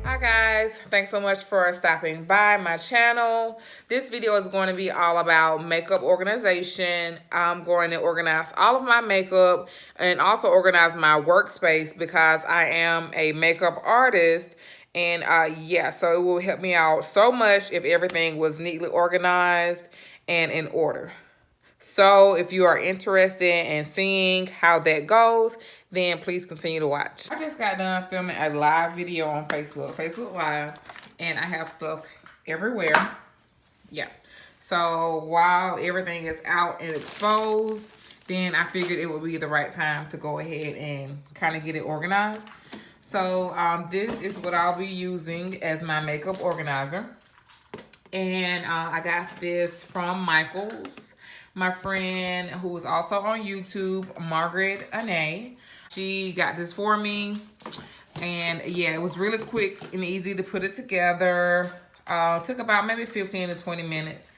Hi guys, thanks so much for stopping by my channel. This video is going to be all about makeup organization. I'm going to organize all of my makeup and also organize my workspace because I am a makeup artist. And yeah, so it will help me out so much if everything was neatly organized and in order. So if you are interested in seeing how that goes, then please continue to watch. I just got done filming a live video on Facebook Live, and I have stuff everywhere. Yeah. So while everything is out and exposed, then I figured it would be the right time to go ahead and kind of get it organized. So this is what I'll be using as my makeup organizer. And I got this from Michael's. My friend who is also on YouTube, Margaret Ane, she got this for me. And yeah, it was really quick and easy to put it together. Took about maybe 15 to 20 minutes.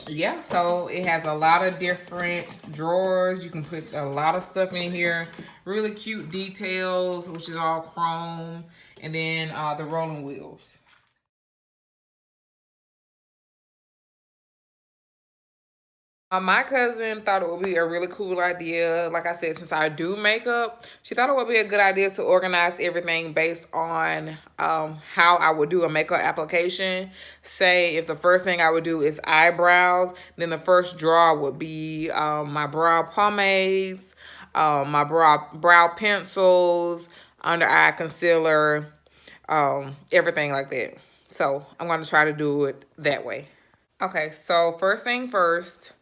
Yeah, so it has a lot of different drawers. You can put a lot of stuff in here. Really cute details, which is all chrome. And then the rolling wheels. My cousin thought it would be a really cool idea. Like I said, since I do makeup, she thought it would be a good idea to organize everything based on how I would do a makeup application. Say if the first thing I would do is eyebrows, then the first drawer would be my brow pomades, my brow pencils, under eye concealer, everything like that. So I'm going to try to do it that way. Okay, so first thing first.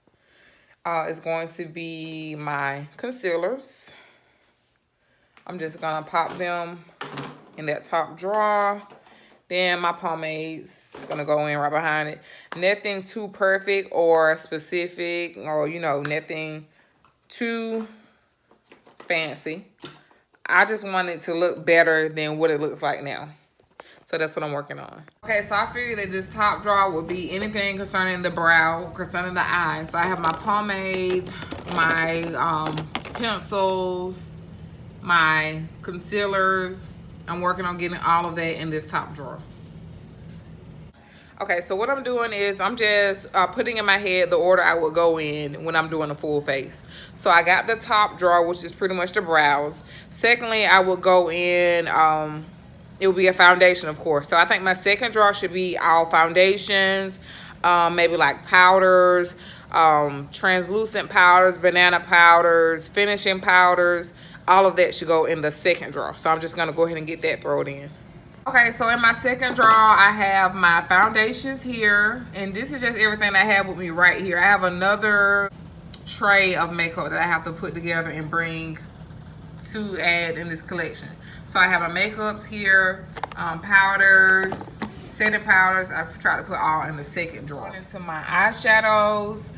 Is going to be my concealers. I'm just gonna pop them in that top drawer. Then my pomades is gonna go in right behind it. Nothing too perfect or specific, or you know, nothing too fancy. I just want it to look better than what it looks like now. So that's what I'm working on. Okay, so I figured that this top drawer would be anything concerning the brow, concerning the eyes. So I have my pomade, my pencils, my concealers. I'm working on getting all of that in this top drawer. Okay, so what I'm doing is I'm just putting in my head the order I would go in when I'm doing a full face. So I got the top drawer, which is pretty much the brows. Secondly, I would go in... it will be a foundation, of course. So I think my second drawer should be all foundations, maybe like powders, translucent powders, banana powders, finishing powders. All of that should go in the second drawer. So I'm just going to go ahead and get that thrown in. Okay, so in my second drawer, I have my foundations here. And this is just everything I have with me right here. I have another tray of makeup that I have to put together and bring to add in this collection. So I have my makeups here, powders, setting powders. I try to put all in the second drawer. Into my eyeshadows,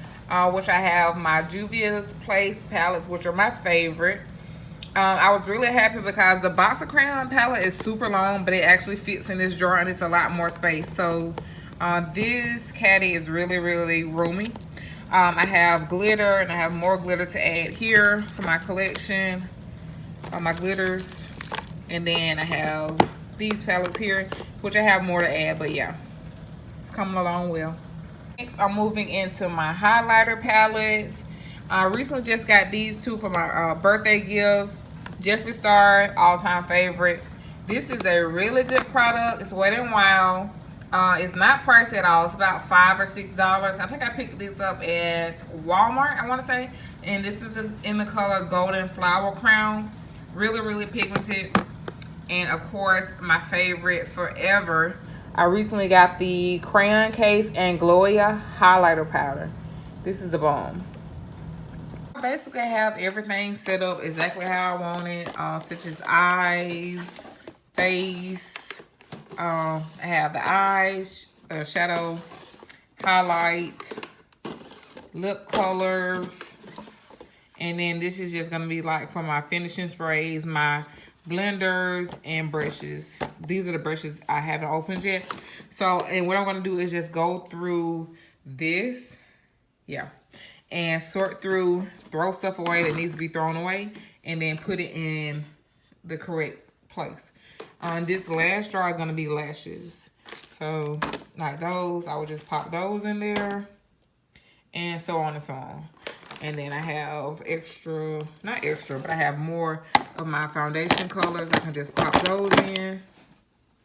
which I have my Juvia's Place palettes, which are my favorite. I was really happy because the box of crayon palette is super long, but it actually fits in this drawer and it's a lot more space. So this caddy is really, really roomy. I have glitter and I have more glitter to add here for my collection. My glitters. And then I have these palettes here, which I have more to add, but yeah, it's coming along well. Next, I'm moving into my highlighter palettes. I recently just got these two for my birthday gifts. Jeffree Star, all-time favorite. This is a really good product. It's Wet n Wild. It's not priced at all. It's about $5 or $6. I think I picked these up at Walmart, I want to say. And this is in the color Golden Flower Crown. Really, really pigmented. And of course, my favorite forever, I recently got the Crayon Case Anglowia highlighter powder. This is the bomb. I basically have everything set up exactly how I want it, such as eyes, face. I have the eyes, shadow, highlight, lip colors. And then this is just gonna be like for my finishing sprays, my blenders and brushes. These are the brushes I haven't opened yet. So, and what I'm gonna do is just go through this, yeah, and sort through, throw stuff away that needs to be thrown away, and then put it in the correct place. This last drawer is going to be lashes. So, like those, I would just pop those in there. And so on and so on. And then I have extra, not extra, but I have more of my foundation colors. I can just pop those in.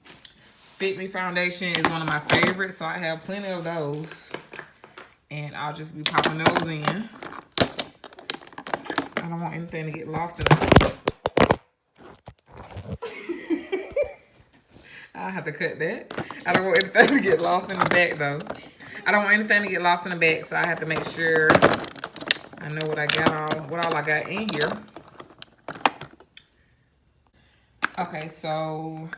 Fit Me foundation is one of my favorites, so I have plenty of those. And I'll just be popping those in. I don't want anything to get lost in the I'll have to cut that. I don't want anything to get lost in the back, though. I don't want anything to get lost in the back, so I have to make sure I know what all I got in here. Okay, so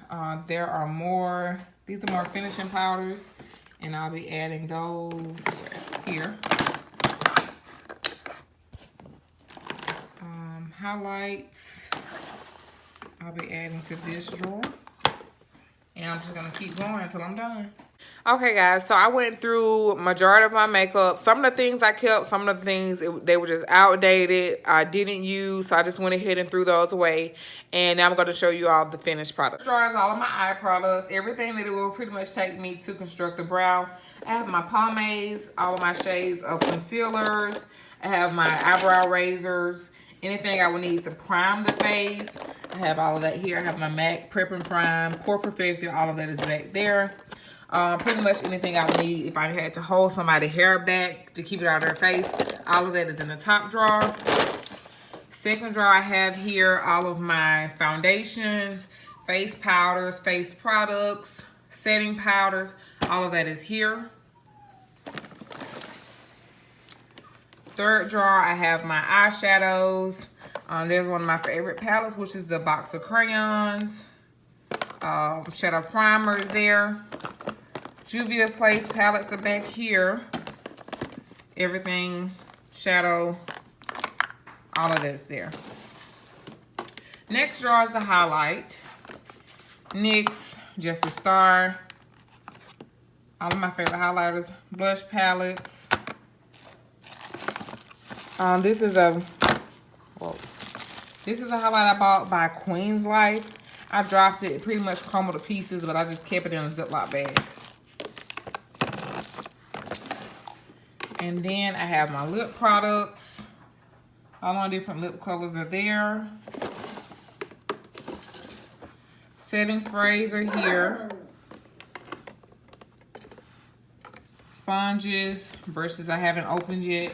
there are more. These are more finishing powders, and I'll be adding those here. Highlights, I'll be adding to this drawer. And I'm just going to keep going until I'm done. Okay, guys, so I went through majority of my makeup. Some of the things I kept, some of the things, they were just outdated. I didn't use, so I just went ahead and threw those away. And now I'm going to show you all the finished products. This drawer is all of my eye products, everything that it will pretty much take me to construct the brow. I have my pomades, all of my shades of concealers. I have my eyebrow razors, anything I would need to prime the face. I have all of that here. I have my MAC Prep and Prime, Pore Perfector, all of that is back there. Pretty much anything I would need if I had to hold somebody's hair back to keep it out of their face. All of that is in the top drawer. Second drawer, I have here all of my foundations, face powders, face products, setting powders. All of that is here. Third drawer, I have my eyeshadows. There's one of my favorite palettes, which is the box of crayons. Shadow primers there. Juvia Place palettes are back here. Everything, shadow, all of that's there. Next drawer is the highlight. NYX, Jeffree Star. All of my favorite highlighters. Blush palettes. This is a highlight I bought by Queen's Life. I dropped it, pretty much crumbled to pieces, but I just kept it in a Ziploc bag. And then I have my lip products. All my different lip colors are there. Setting sprays are here. Sponges, brushes I haven't opened yet.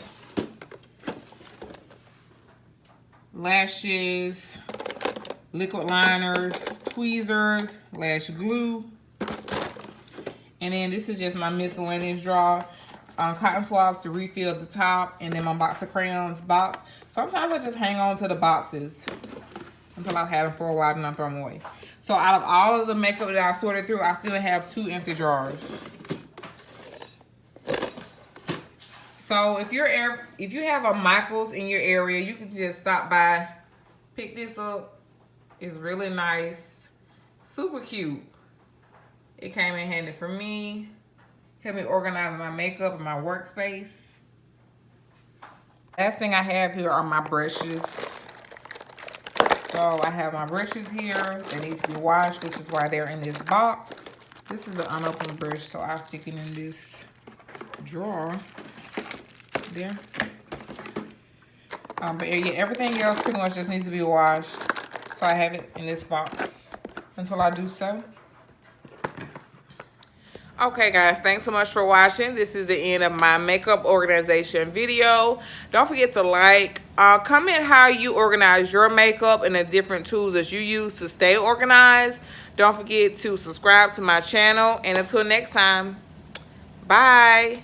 Lashes, liquid liners, tweezers, lash glue. And then this is just my miscellaneous drawer. Cotton swabs to refill the top, and then my box of crayons box. Sometimes I just hang on to the boxes until I've had them for a while and I throw them away. So out of all of the makeup that I sorted through, I still have 2 empty drawers. So if you have a Michael's in your area, you can just stop by, pick this up. It's really nice, super cute. It came in handy for me. Help me organize my makeup and my workspace. Last thing I have here are my brushes. So I have my brushes here that need to be washed, which is why they're in this box. This is an unopened brush, so I'll stick it in this drawer there. But yeah, everything else pretty much just needs to be washed. So I have it in this box until I do so. Okay, guys, thanks so much for watching. This is the end of my makeup organization video. Don't forget to like, comment how you organize your makeup and the different tools that you use to stay organized. Don't forget to subscribe to my channel. And until next time, bye.